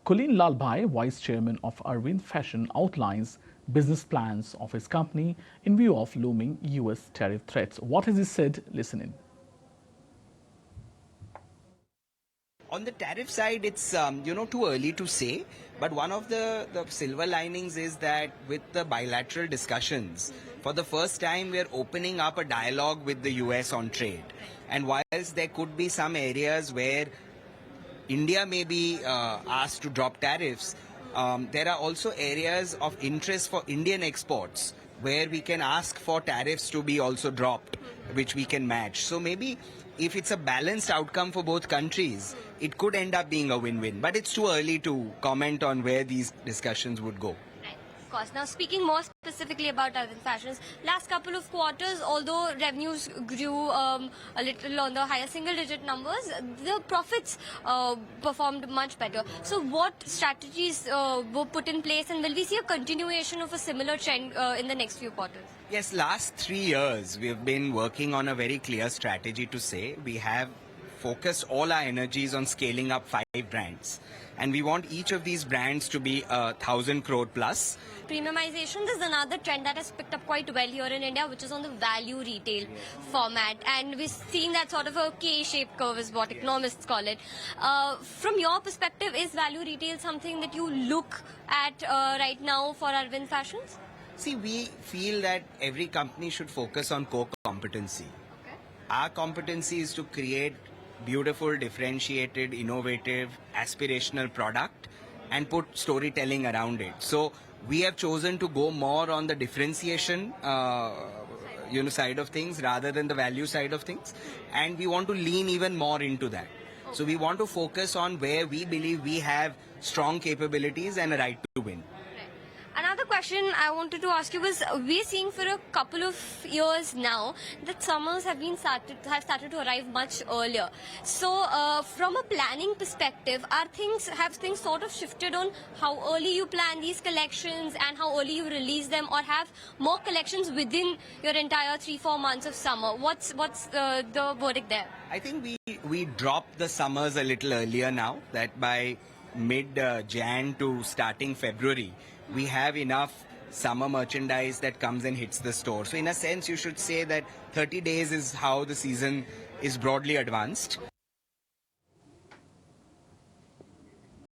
Kulin Lalbhai, Vice Chairman of Arvind Fashion, outlines business plans of his company in view of looming US tariff threats. What has he said? Listen in. On the tariff side, it's too early to say. But one of the silver linings is that with the bilateral discussions, for the first time, we're opening up a dialogue with the US on trade. And whilst there could be some areas where India may be asked to drop tariffs, there are also areas of interest for Indian exports where we can ask for tariffs to be also dropped, which we can match. So maybe if it's a balanced outcome for both countries, it could end up being a win-win. But it's too early to comment on where these discussions would go. Of course. Now, speaking more specifically about Arvind Fashions, last couple of quarters, although revenues grew a little on the higher single-digit numbers, the profits performed much better. So, what strategies were put in place, and will we see a continuation of a similar trend in the next few quarters? Yes, last 3 years we have been working on a very clear strategy to say we have focused all our energies on scaling up 5 brands. And we want each of these brands to be 1,000 crore plus. Premiumization is another trend that has picked up quite well here in India, which is on the value retail format. And we're seeing that sort of a K-shaped curve is what economists call it. From your perspective, is value retail something that you look at right now for Arvind Fashions? See, we feel that every company should focus on core competency. Okay. Our competency is to create beautiful, differentiated, innovative, aspirational product and put storytelling around it. So we have chosen to go more on the differentiation side of things rather than the value side of things. And we want to lean even more into that. So we want to focus on where we believe we have strong capabilities and a right to win. Another question I wanted to ask you was, we're seeing for a couple of years now that summers have started to arrive much earlier. So from a planning perspective, have things sort of shifted on how early you plan these collections and how early you release them, or have more collections within your entire 3-4 months of summer? What's the verdict there? I think we dropped the summers a little earlier now, that by mid-Jan to starting February, we have enough summer merchandise that comes and hits the store. So in a sense, you should say that 30 days is how the season is broadly advanced.